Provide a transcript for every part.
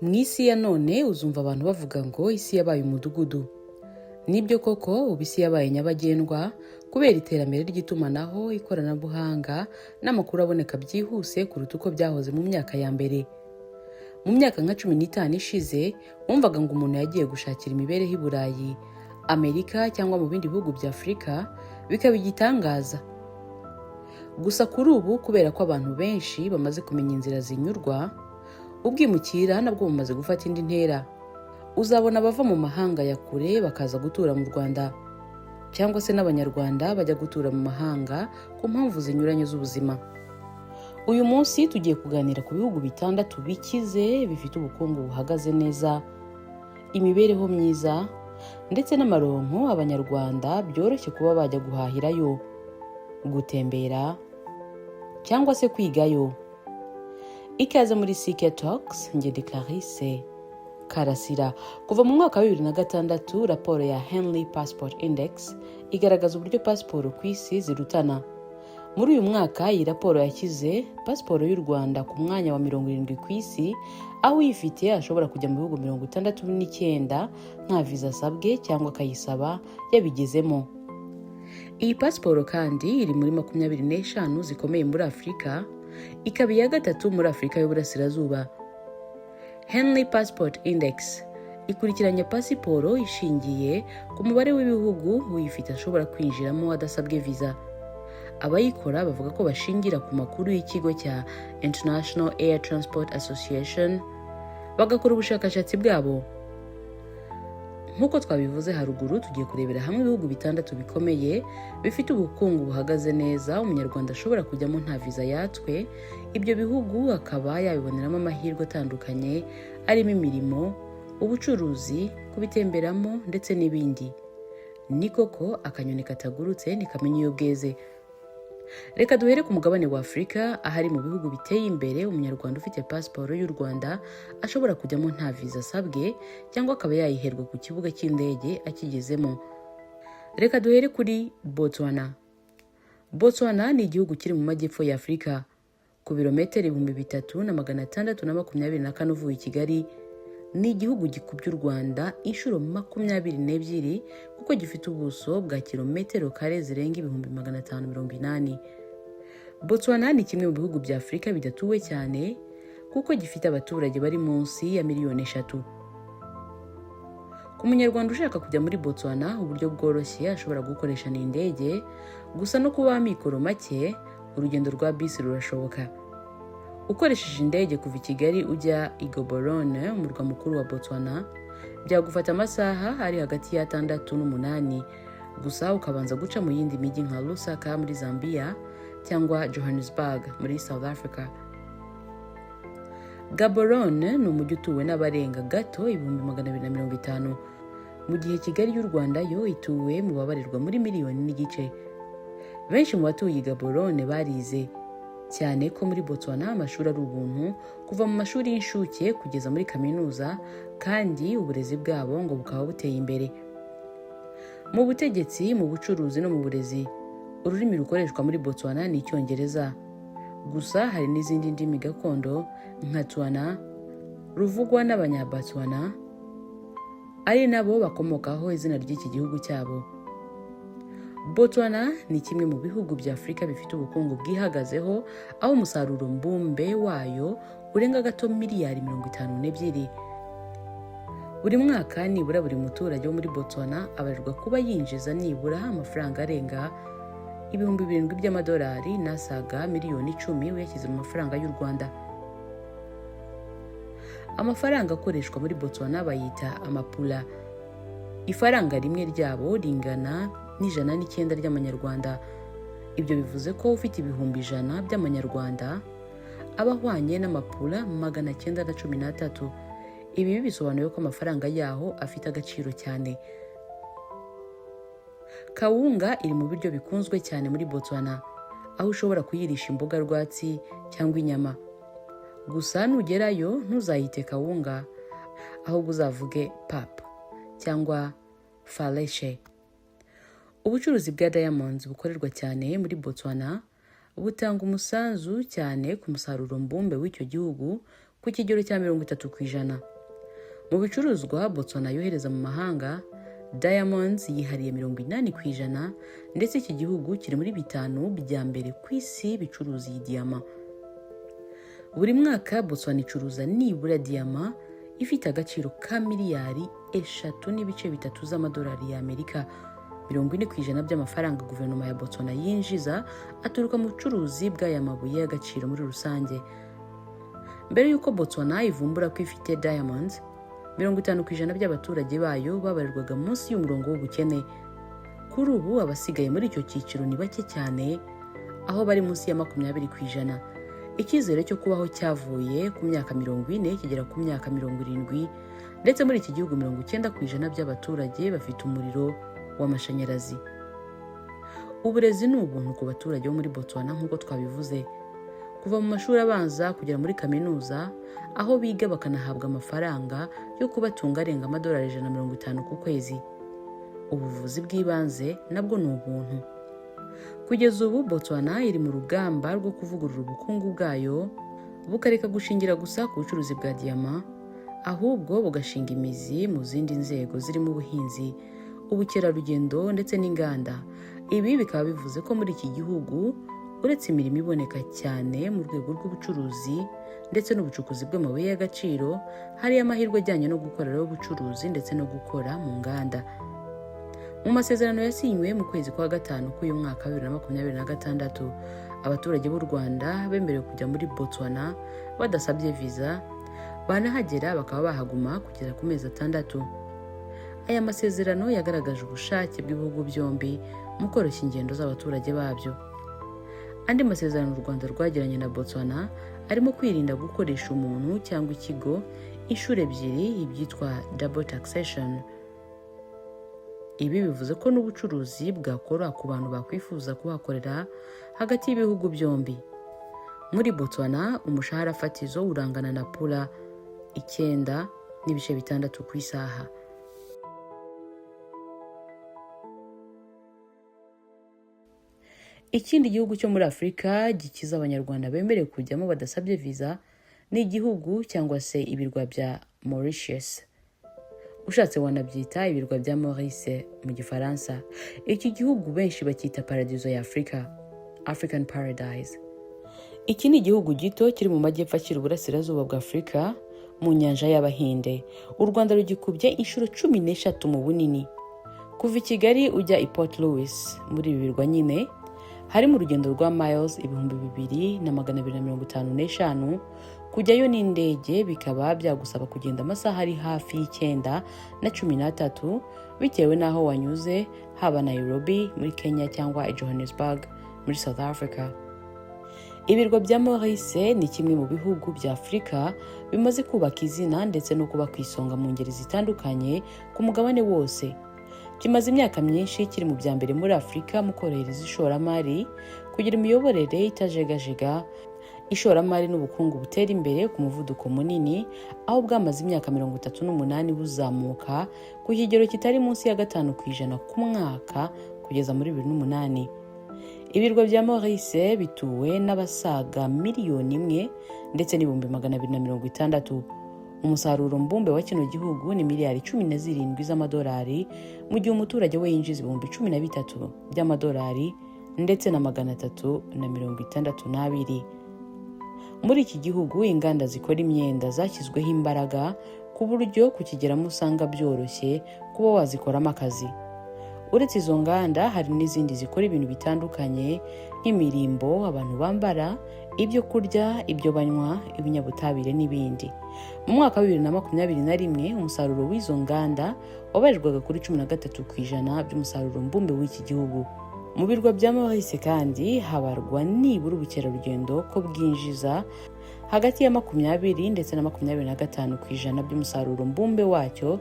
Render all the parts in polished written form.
Mu isi ya none uzumva abantu bavuga ngo isi yabaye umudugudu. Nibyo koko ubu isi yabaye nyabagendwa kubera iterambere ry'itumanaho, ikoranabuhanga n'amakuru aboneka byihuse kuruta uko byahoze mu myaka ya mbere. Mu myaka nka 15 ishize wumvaga ngo umuntu yagiye gushakira imibereho i Burayi, Amerika cyangwa mu bindi bihugu bya Afurika bikaba igitangaza. Gusa kuri ubu kubera ko abantu benshi bamaze kumenya inzira zinyurwa, ubwimukira nabwo bumaze gufata indi ntera. Uzabona abava mu mahanga ya kure bakaza gutura mu Rwanda, cyangwa se n'abanyarwanda bajya gutura mu mahanga ku mpamvu zinyuranye z'ubuzima. Uyu munsi tugiye kuganira ku bihugu 6 bikize bifite ubukungu buhagaze neza, imibereho myiza ndetse n'amaronko abanyarwanda byoroshye kuba bajya guhahirayo, gutembera cyangwa se kwigayo. Ikaze muri CK Talks, njye ndi Clarisse Karasira. Kuva mu mwaka wa 2006 raporo ya Henley Passport Index igaragaza uburyo pasiporo ku isi zirutana. Muri uyu mwaka iyi raporo yashyize pasiporo y'u Rwanda ku mwanya wa 70 ku isi, aho uyifite ashobora kujya mu bihugu 69 nta visa asabwe cyangwa akayisaba yabigezemo. Iyi pasiporo kandi iri muri 25 zikomeye muri Afurika, ikaba iya gatatu muri Afurika y'Uburasirazuba. Henley Passport Index ikurikiranya pasiporo ishingiye ku mubare w'ibihugu uyifite ashobora kwinjiramo adasabwe visa. Abayikora bavuga ko bashingira ku makuru y'ikigo cya International Air Transport Association, bagakora ubushakashatsi bwabo. Nk'uko twabivuze haruguru, tugiye kurebera hamwe ibihugu 6 bikomeye bifite ubukungu buhagaze neza umunyarwanda ashobora kujyamo nta visa yatswe. Ibyo bihugu akaba yabiboneramo amahirwe atandukanye arimo imirimo, ubucuruzi, kubitemberamo ndetse n'ibindi. Ni koko akanyoni katagurutse ntikamenya iyo bweze. Reka duhere ku mugabane wa Afurika, ahari mu bihugu biteye imbere umunyarwanda ufite pasiporo y'u Rwanda ashobora kujyamo nta visa asabwe cyangwa akaba yayiherwa ku kibuga cy'indege akigezemo. Reka duhere kuri Botswana. Botswana ni igihugu kiri mu majyepfo ya Afurika, ku birometero 3624 uvuye i Kigali. Ni igihugu gikubye u Rwanda inshuro 22 kuko gifite ubuso bwa kilometero kare zirenga 580. Botswana ni kimwe mu bihugu bya Afurika bidatuwe cyane kuko gifite abaturage bari munsi ya 3 miliyoni. Ku munyarwanda ushaka kujya muri Botswana uburyo bworoshye ashobora gukoresha n'indege, gusa no kuba amikoro make urugendo rwa bisi rurashoboka. Ukoresheje indege kuva i Kigali ujya i Gaborone, umurwa mukuru wa Botswana, byagufata amasaha ari hagati ya 6 n'8, gusa ukabanza guca mu yindi mijyi nka Lusaka muri Zambia cyangwa Johannesburg muri South Africa. Gaborone ni umujyi utuwe n'abarenga gato 250,000, mu gihe Kigali y'u Rwanda yo ituwe mu babarirwa muri 1,5 miliyoni. Benshi mu batuye i Gaborone barize, cyane ko muri Botswana amashuri ari ubuntu kuva mu mashuri y'inshuke kugeza muri kaminuza, kandi uburezi bwabo ngo bukaba buteye imbere. Mu butegetsi, mu bucuruzi no mu burezi, ururimi rukoreshwa muri Botswana ni Icyongereza. Gusa hari n'izindi ndimi gakondo nka Tswana ruvugwa n'Abanyabotswana, ari nabo bakomokaho izina ry'iki gihugu cyabo. Botswana ni kimwe mu bihugu bya Afurika bifite ubukungu bwihagazeho, aho umusaruro mbumbe wayo urenga gato miliyari 52. Buri mwaka nibura buri muturage wo muri Botswana abarirwa kuba yinjiza nibura amafaranga arenga ibihumbi 7 by'amadolari nasaga miliyoni 10 uyashyize mu mafaranga y'u Rwanda. Amafaranga akoreshwa muri Botswana bayita amapula. Ifaranga rimwe ryabo ringana n'109 ry'amanyarwanda. Ibyo bivuze ko ufite ibihumbi 100 by'amanyarwanda abahwanye n'amapula 913. Ibi bisobanuye ko amafaranga yaho afite agaciro cyane. Kawunga iri mu biryo bikunzwe cyane muri Botswana, aho ushobora kuyirisha imboga rwatsi cyangwa inyama. Gusa nugerayo ntuzayite kawunga, ahubwo uzavuge pap cyangwa faleshe. Ubucuruzi bwa diamonds bukorerwa cyane muri Botswana butanga umusanzu cyane ku musaruro mbumbe w'icyo gihugu ku kigero cya 30%. Mu bicuruzwa Botswana yohereza mu mahanga, diamonds yihariye 80%, ndetse iki gihugu kiri muri 5 bya mbere ku isi bicuruza iyi diyama. Buri mwaka Botswana icuruza nibura diyama ifite agaciro ka miliyari 3.3 z'amadolari y'Amerika. 40% by'amafaranga guverinoma ya Botswana yinjiza aturuka mu bucuruzi bw'aya mabuye y'agaciro muri rusange. Mbere y'uko Botswana ivumbura ko ifite diamonds, 50% by'abaturage bayo babarirwaga munsi y'umurongo w'ubukene. Kuri ubu abasigaye muri icyo cyiciro ni bake cyane, aho bari munsi ya 20%. Icyizere cyo kubaho cyavuye ku myaka 40 kigera ku myaka 70, ndetse muri iki gihugu 90% by'abaturage bafite umuriro w'amashanyarazi. Uburezi ni ubuntu ku baturage bo muri Botswana nk'uko twabivuze. Kuva mu mashuri abanza kugera muri kaminuza, aho biga bakanahabwa amafaranga yo kubatunga arenga amadolari 150 ku kwezi. Ubuvuzi bw'ibanze nabwo ni ubuntu. Kugeza ubu Botswana iri mu rugamba rwo kuvugurura ubukungu bwayo, bukareka gushingira gusa ku bucuruzi bwa diyama, ahubwo bugashinga imizi mu zindi nzego zirimo ubuhinzi, ubukerarugendo ndetse n'inganda. Ibi bikaba bivuze ko muri iki gihugu uretse imirimo iboneka cyane mu rwego rw'ubucuruzi ndetse n'ubucukuzi bw'amabuye y'agaciro, hari amahirwe ajyanye no gukoreraho ubucuruzi ndetse no gukora mu nganda. Mu masezerano yasinywe mu kwezi kwa gatanu k'uyu mwaka 2026, abaturage b'u Rwanda bemerewe kujya muri Botswana badasabye visa, banahagera bakaba bahaguma kugera ku mezi 6. Aya masezerano yagaragaje ubushake bw'ibihugu byombi mu koroshya ingendo z'abaturage babyo. Andi masezerano u Rwanda rwagiranye na Botswana arimo kwirinda gukoresha umuntu cyangwa ikigo inshuro ebyiri, ibyitwa double taxation. Ibi bivuze ko n'ubucuruzi bwakora ku bantu bakwifuza kuhakorera hagati y'ibihugu byombi. Muri Botswana umushahara fatizo urangana na pula 9.6 ku isaha. Ikindi gihugu cyo muri Afurika gikiza abanyarwanda bemerewe kujyamo badasabye visa ni igihugu cyangwa se ibirwa bya Mauritius. Ushatse wanabyita ibirwa bya Maurice mu gifaransa. Iki gihugu benshi bacyita paradizo ya Afrika, African Paradise. Iki ni igihugu gito kiri mu majyepfo akiri uburasirazuba bwa Afurika mu nyanja y'Abahinde. U Rwanda rugikubye inshuro 13 mu bunini. Kuva i Kigali ujya i Port Louis muri ibi birwa nyine, harimo urugendo rwa miles 2255, kujyayo n'indege bikaba byagusaba kugenda amasaha ari hafi y'9 na 13 bitewe n'aho wanyuze, haba Nairobi muri Kenya cyangwa Johannesburg muri South Africa. Ibirwa bya Maurice ni kimwe mu bihugu bya Afurika bimaze kubaka izina ndetse no kuba ku isonga mu ngeri zitandukanye ku mugabane wose. Kimaze imyaka myinshi kiri mu bya mbere muri Afurika mu korohereza ishoramari, kugira imiyoborere itajegajega, ishoramari n'ubukungu butera imbere ku muvuduko munini, aho bwamaze imyaka 38 buzamuka ku kigero kitari munsi ya 5% ku mwaka kugeza muri 2008. Ibirwa bya Maurice bituwe n'abasaga 1 miliyoni ndetse n'ibihumbi 260. Umusaruro mbumbe wa kino gihugu ni miliyari 17 z'amadolari, mu gihe umuturage we yinjiza ibihumbi 13 by'amadolari ndetse na 362. Muri iki gihugu inganda zikora imyenda zashyizweho imbaraga ku buryo kukigeramo usanga byoroshye kuba wazikoramo akazi. Uretse izo nganda hari n'izindi zikora ibintu bitandukanye nk'imirimbo abantu bambara, ibyo kurya, ibyo banywa, ibinyabutabire n'ibindi. Mu mwaka wa 2021 umusaruro w'izo nganda wabarirwaga kuri 13% by'umusaruro mbumbe w'iki gihugu. Mu birwa bya Maurice kandi habarwa nibura ubukerarugendo ko bwinjiza hagati ya 20 ndetse na 25% by'umusaruro mbumbe wacyo,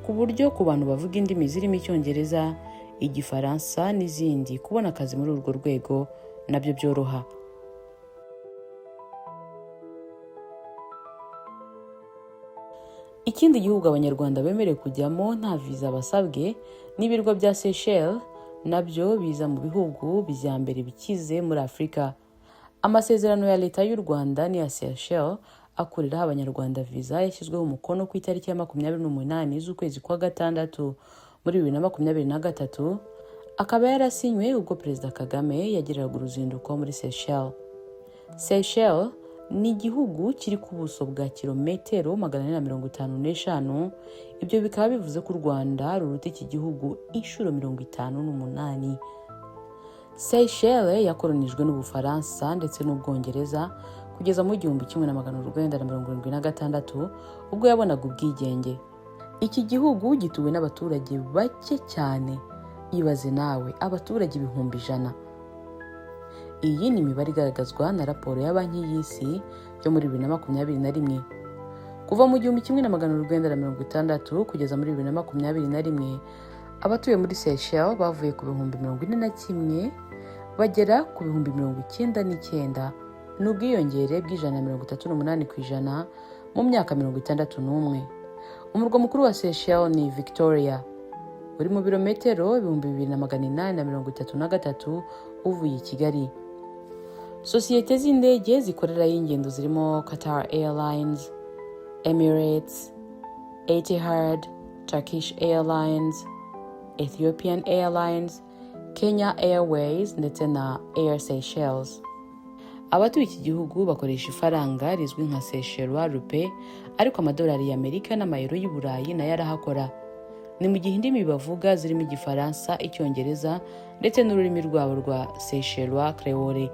ku buryo ku bantu bavuga indimi zirimo Icyongereza, Igifaransa n'izindi kubona akazi muri urwo rwego nabyo byoroha. Ikindi gihugu abanyarwanda bemerewe kujyamo nta visa basabwe ni ibirwa bya Seychelles, nabyo biza mu bihugu byambere bikize muri Afurika. Amasezerano ya leta y'u Rwanda n'iya Seychelles akuriraho abanyarwanda viza yashyizweho umukono ku itariki ya 28 z'ukwezi kwa gatandatu muri 2023, akaba yarasinywe ubwo Perezida Kagame yagiriraga uruzinduko muri Seychelles. Seychelles ni igihugu kiri ku buso bwa kilometero 455. Ibyo bikaba bivuze ko u Rwanda ruruta iki gihugu inshuro 58. Seychelles yakolonijwe n'Ubufaransa ndetse n'Ubwongereza kugeza mu 1976 ubwo yabonaga ubwigenge. Iki gihugu gituwe n'abaturage bake cyane. Ibaze nawe, abaturage 100,000. Iyi ni imibare igaragazwa na raporo ya Banki y'Isi yo muri 2021. Kuva mu 1960 kugeza muri 2021, abatuye muri Seychelles bavuye ku 41,000 bagera ku 99,000, n'ubwiyongere bw'138% mu myaka 61. Umurwa mukuru wa Seychelles ni Victoria, uri mu birometero 2,833 uvuye i Kigali. Sosiyete z'indege zikorera y'ingendo zirimo Qatar Airlines, Emirates, Etihad, Turkish Airlines, Ethiopian Airlines, Kenya Airways ndetse na Air Seychelles. Abatuye iki gihugu bakoresha ifaranga rizwi nka Seychelles rupe, ariko amadolari y'Amerika n'amayero y'u Burayi nayo arahakora. Ni mu gihe indimi bavuga zirimo Igifaransa, Icyongereza ndetse n'ururimi rwabo rwa Seychelles Creole.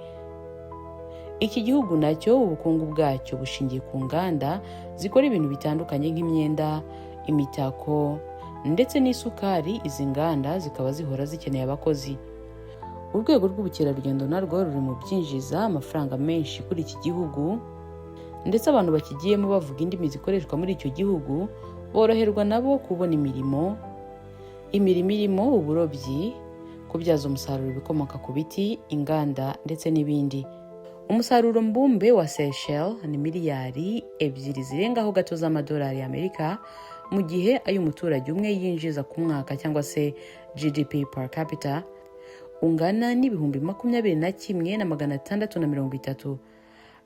Iki gihugu nacyo ubukungu bwacyo bushingiye ku nganda zikora ibintu bitandukanye nk'imyenda, imitako ndetse n'isukari. Izi nganda zikaba zihora zikeneye abakozi. Urwego rw'ubukerarugendo narwo ruri mu byinjiza amafaranga menshi kuri iki gihugu, ndetse abantu bakigiyemo bavuga indimi zikoreshwa muri icyo gihugu boroherwa nabo kubona imirimo irimo uburobyi, kubyaza umusaruro ibikomoka ku biti, inganda ndetse n'ibindi. Umusaruro mbumbe wa Seychelles ni miliyari 2 zirengaho gato z'amadolari y'Amerika, mu gihe ay'umuturage umwe yinjiza ku mwaka cyangwa se GDP per capita ungana n'ibihumbi 21,630.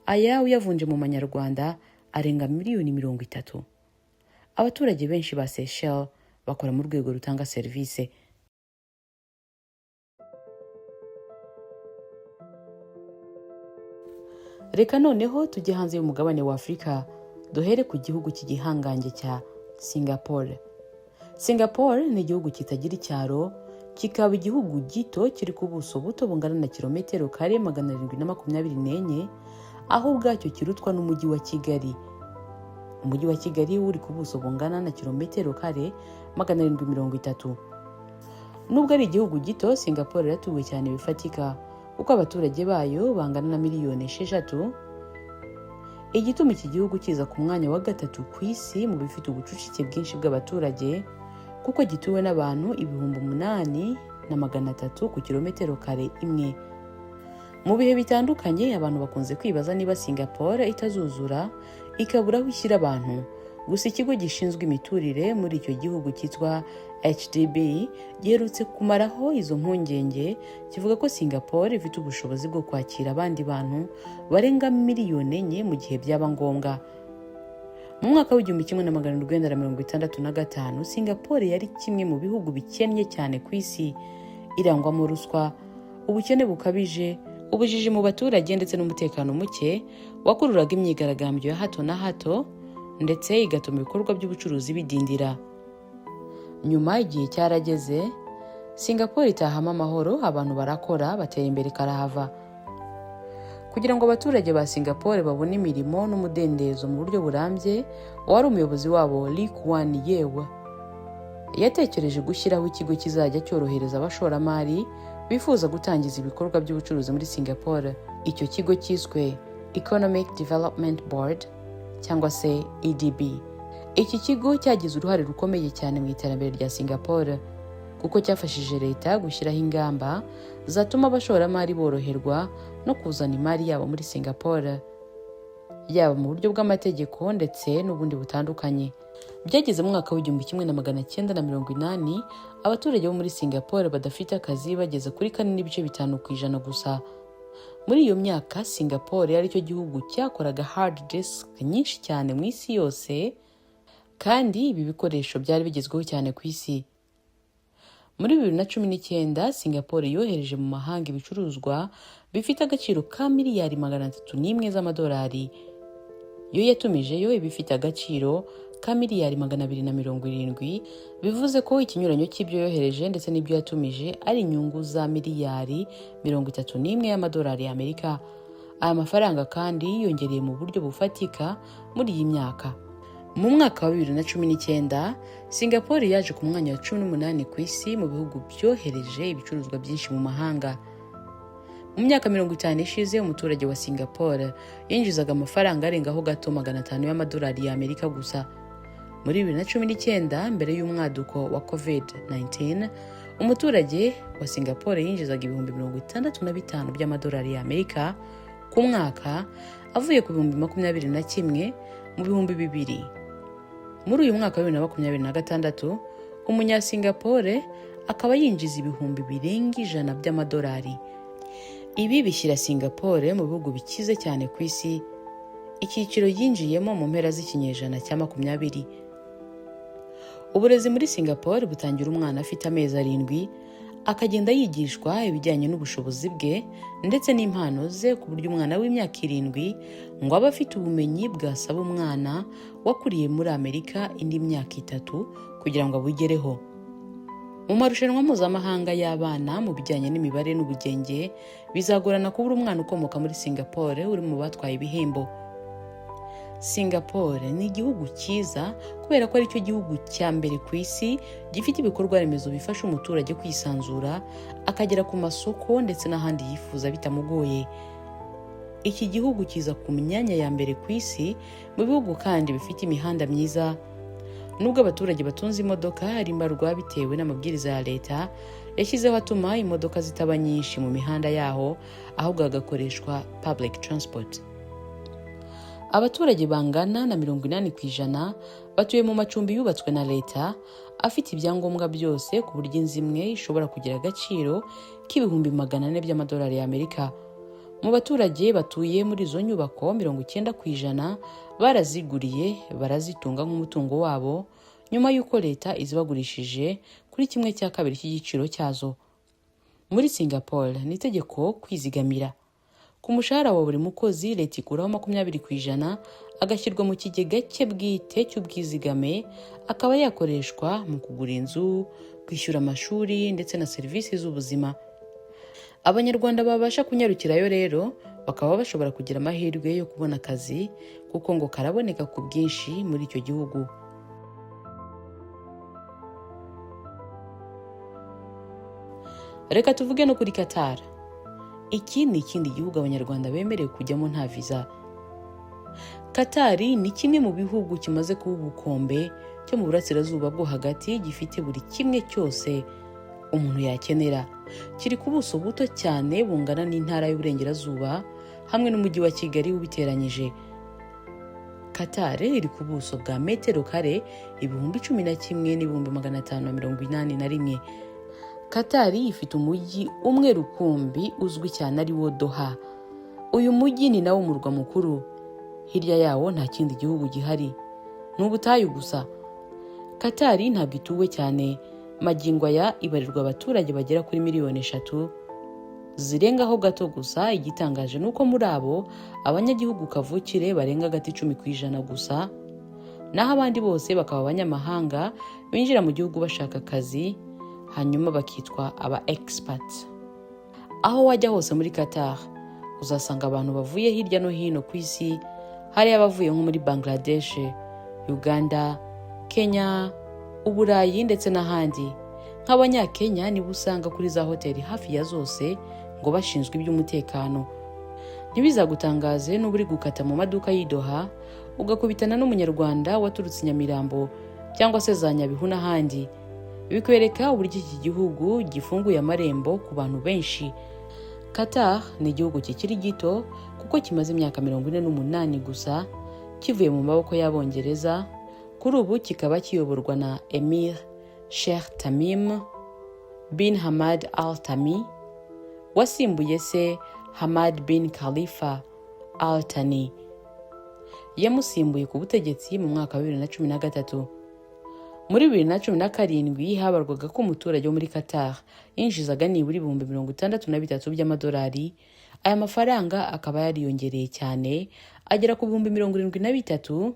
Aya uyavunje mu manyarwanda arenga miliyoni 30. Abaturage benshi ba Seychelles bakora mu rwego rutanga serivisi. Reka noneho tujye hanze y'umugabane wa Afurika, duhere ku gihugu cy'igihangange cya Singapore. Singapore ni igihugu kitagira icyaro, kikaba igihugu gito kiri ku buso buto bungana na kilometero kare 724, aho ubwacyo kirutwa n'umujyi wa Kigali. Umujyi wa Kigali uri ku buso bungana na kilometero kare 730. Nubwo ari igihugu gito, Singapore iratuwe cyane bifatika kuko abaturage bayo bangana na miliyoni 6. Igituma iki gihugu kiza ku mwanya wa 3 ku isi mu bifite ubucucike bwinshi bw'abaturage, kuko gituwe n'abantu 8,300 ku kilometero kare imwe. Mu bihe bitandukanye abantu bakunze kwibaza niba Singapore itazuzura ikabura aho ishyira abantu. Gusa ikigo gishinzwe imiturire muri icyo gihugu cyitwa HDB giherutse kumaraho izo mpungenge, kivuga ko Singapore ifite ubushobozi bwo kwakira abandi bantu barenga miliyoni 4 mu gihe byaba ngombwa. Mu mwaka w'1965 Singapore yari kimwe mu bihugu bikennye cyane ku isi, irangwamo ruswa, ubukene bukabije, ubujiji mu baturage ndetse n'umutekano muke wakururaga imyigaragambyo ya hato na hato, ndetse igatuma ibikorwa by'ubucuruzi bidindira. Nyuma igihe cyarageze, Singapore itahama amahoro, abantu barakora, batera imbere karahava. Kugira ngo abaturage ba Singapore babone imirimo n'umudendezo mu buryo burambye, wari umuyobozi wabo Lee Kuan Yew yatekereje gushyiraho ikigo kizajya cyorohereza abashoramari bifuza gutangiza ibikorwa by'ubucuruzi muri Singapore. Icyo kigo cyiswe Economic Development Board cyangwa se EDB. Iki kigo cyagize uruhare rukomeye cyane mu iterambere rya Singapore, kuko cyafashije leta gushyiraho ingamba zatuma abashoramari boroherwa no kuzana imari yabo muri Singapore, yaba mu buryo bw'amategeko ndetse n'ubundi butandukanye. Byageze mu mwaka w'1980 abaturage bo muri Singapore badafite akazi bageze kuri 4.5% gusa. Muri iyo myaka Singapore yari cyo gihugu cyakoraga hard disk nyinshi cyane mu isi yose, kandi ibi bikoresho byari bigezweho cyane ku isi. Muri 2019 Singapore yohereje mu mahanga ibicuruzwa bifite agaciro ka miliyari 301 z'amadolari. Yo yatumijeyo ibifite agaciro ka miliyari 270, bivuze ko ikinyuranyo cy'ibyo yohereje ndetse n'ibyo yatumije ari inyungu za miliyari 31 y'amadolari y'Amerika. Aya mafaranga kandi yiyongereye mu buryo bufatika muri iyi myaka. Mu mwaka wa 2019 Singapore yaje ku mwanya wa 18 ku isi mu bihugu byohereje ibicuruzwa byinshi mu mahanga. Mu myaka 50 ishize umuturage wa Singapore yinjizaga amafaranga arengaho gato 500 y'amadolari y'Amerika gusa. Muri 2019 mbere y'umwaduko wa COVID-19 umuturage wa Singapore yinjizaga ibihumbi 65 by'amadolari y'Amerika ku mwaka, avuye ku bihumbi 21 mu bihumbi 2000. Muri uyu mwaka wa 2026 umunya-Singapore akaba yinjiza ibihumbi birenga 100 by'amadolari. Ibi bishyira Singapore mu bihugu bikize cyane ku isi, icyiciro yinjiyemo mu mpera z'ikinyejana cya 20. Uburezi muri Singapore butangira umwana afite amezi 7, akagenda yigishwa ibijyanye n'ubushobozi bwe ndetse n'impano ze, ku buryo umwana w'imyaka 7 ngo aba afite ubumenyi bwasaba umwana wakuriye muri Amerika indi myaka 3 kugira ngo abugereho. Mu marushanwa mpuzamahanga y'abana mu bijyanye n'imibare n'ubugenge bizagorana kubura umwana ukomoka muri Singapore uri mu batwaye ibihembo. Singapore ni igihugu cyiza kubera ko ari cyo gihugu cya mbere ku isi gifite ibikorwa remezo bifasha umuturage kwisanzura, akagera ku masoko ndetse n'ahandi yifuza bitamugoye. Iki gihugu kiza ku myanya ya mbere ku isi mu bihugu kandi bifite imihanda myiza. Nubwo abaturage batunze imodoka ari mbarwa bitewe n'amabwiriza ya leta yashyizeho atuma imodoka zitaba nyinshi mu mihanda yaho, ahubwo hagakoreshwa public transport. Abaturage bangana na 80% batuye mu macumbi yubatswe na leta afite ibyangombwa byose, ku buryo inzu imwe ishobora kugira agaciro k'ibihumbi 400 by'amadolari y'Amerika. Mu baturage batuye muri izo nyubako 90% baraziguriye barazitunga nk'umutungo wabo nyuma y'uko leta izibagurishije kuri 1/2 cy'igiciro cyazo. Muri Singapore ni itegeko kwizigamira. Ku mushahara wa buri mukozi leta ikuraho 20% agashyirwa mu kigega cye bwite cy'ubwizigame, akaba yakoreshwa mu kugura inzu, kwishyura amashuri ndetse na serivisi z'ubuzima. Abanyarwanda babasha kunyarukirayo rero bakaba bashobora kugira amahirwe yo kubona akazi, kuko ngo karaboneka ku bwinshi muri icyo gihugu. Reka tuvuge no kuri Qatar. Iki ni ikindi gihugu abanyarwanda bemerewe kujyamo nta visa. Qatar ni kimwe mu bihugu kimaze kuba ubukombe cyo mu burasirazuba bwo hagati, gifite buri kimwe cyose umuntu yakenera. Kiri ku buso buto cyane bungana n'intara y'uburengerazuba hamwe n'umujyi wa Kigali ubiteranyije. Qatar iri ku buso bwa metero kare 11,581. Qatar ifite umujyi umwe rukumbi uzwi cyane ari wo Doha. Uyu mujyi ni nawo murwa mukuru. Hirya yawo nta kindi gihugu gihari, ni ubutayu gusa. Qatar ntabwo ituwe cyane, magingo aya ibarirwa abaturage bagera kuri miliyoni 3 zirengaho gato gusa. Igitangaje nuko muri abo abanyagihugu kavukire barenga gati 10% gusa, naho abandi bose bakaba abanyamahanga binjira mu gihugu bashaka akazi, hanyuma bakitwa aba expats. Aho wajya hose muri Qatar uzasanga abantu bavuye hirya no hino ku isi. Hari abavuye nko muri Bangladesh, Uganda, Kenya, Uburayi ndetse n'ahandi. Nk'abanyakenya nibo usanga kuri za hoteli hafi ya zose ngo bashinzwe iby'umutekano. Ntibizagutangaze n'ubu uri gukata mu maduka y'Idoha ugakubitana n'umunyarwanda waturutse Nyamirambo cyangwa se za Nyabihu n'ahandi. Bikwereka uburyo iki gihugu gifunguye amarembo ku bantu benshi. Qatar ni igihugu kikiri gito kuko kimaze imyaka 48 gusa kivuye mu maboko y'Abongereza. Kuri ubu kikaba kiyoborwa na Emir Sheikh Tamim bin Hamad Al Thani, wasimbuye se Hamad bin Khalifa Al Thani. Yamusimbuye ku butegetsi mu mwaka wa 2013. Muri 2017 habarwaga ko umuturage wo muri Qatar yinjizaga nibura ibihumbi 63 by'amadolari. Aya mafaranga akaba yariyongereye cyane agera ku bihumbi 73.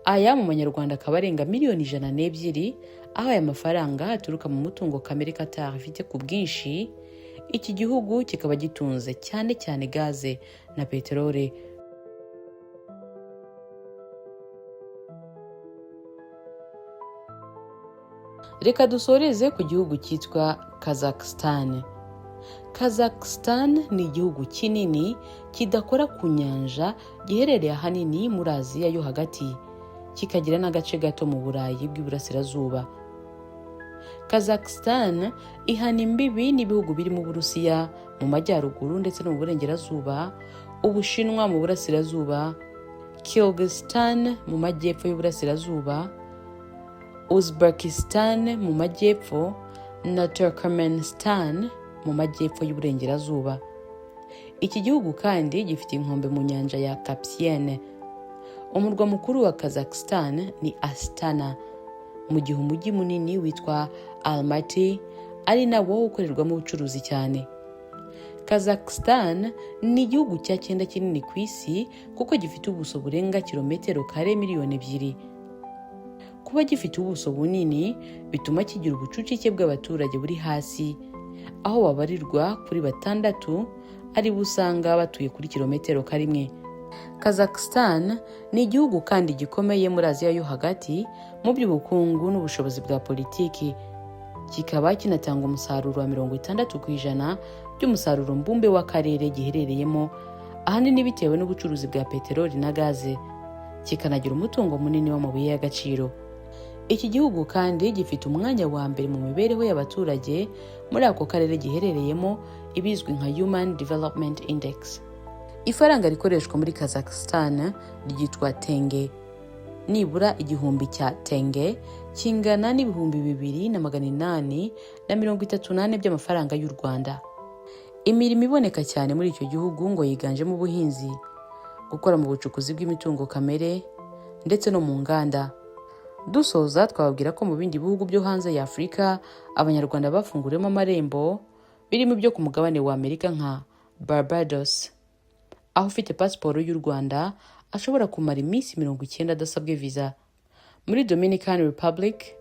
Aya mu manyarwanda akaba arenga miliyoni 102, aho aya mafaranga aturuka mu mutungo kamere Qatar ifite ku bwinshi. Iki gihugu kikaba gitunze cyane cyane gaze na peterole. Reka dusoreze ku gihugu cyitwa Kazakhstan. Kazakhstan ni igihugu kinini kidakora ku nyanja, giherereye ahanini muri Aziya yo hagati, kikagira n'agace gato mu Burayi bw'iburasirazuba. Kazakhstan ihana imbibi n'ibihugu birimo Uburusiya mu majyaruguru ndetse no mu burengerazuba, Ubushinwa mu burasirazuba, Kyrgyzstan mu majyepfo y'uburasirazuba, Uzbekistan mu majyepfo na Turkmenistan mu majyepfo y'uburengerazuba. Iki gihugu kandi gifite inkombe mu nyanja ya Caspian. Umurwa mukuru wa Kazakhstan ni Astana, mu gihe umujyi munini witwa Almaty ari nawo ukorerwamo ubucuruzi cyane. Kazakhstan ni igihugu cya 9 kinini ku isi kuko gifite ubuso burenga kilometero kare miliyoni 2. Kuba gifite ubuso bunini bituma kigira ubucucike bw'abaturage buri hasi, aho babarirwa kuri 6 ari busanga batuye kuri kilometero karimwe. Kazakhstan ni igihugu kandi gikomeye muri Aziya yo hagati mu by'ubukungu n'ubushobozi bwa politiki. Kikaba kinatanga umusaruro wa 60% by'umusaruro mbumbe w'akarere giherereyemo, ahanini bitewe n'ubucuruzi bwa peteroli na gaze. Kikanagira umutungo munini w'amabuye y'agaciro. Iki gihugu kandi gifite umwanya wa mbere mu mibereho y'abaturage muri ako karere giherereyemo, ibizwi nka Human Development Index. Ifaranga rikoreshwa muri Kazakhstan ryitwa tenge. Nibura igihumbi cya tenge kingana n'ibihumbi 2,838 by'amafaranga y'u Rwanda. Imirimo iboneka cyane muri icyo gihugu ngo yiganjemo ubuhinzi, gukora mu bucukuzi bw'imitungo kamere ndetse no mu nganda. Dusoza twababwira ko mu bindi bihugu byo hanze ya Afurika abanyarwanda bafunguremo amarembo, birimo ibyo ku mugabane wa Amerika nka Barbados, aho ufite pasiporo y'u Rwanda ashobora kumara iminsi 90 adasabwe visa. Muri Dominican Republic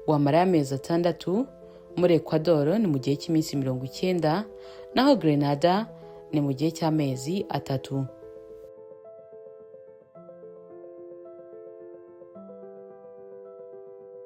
wamara amezi 6, muri Ecuador ni mu gihe cy'iminsi 90, naho Grenada ni mu gihe cy'amezi 3.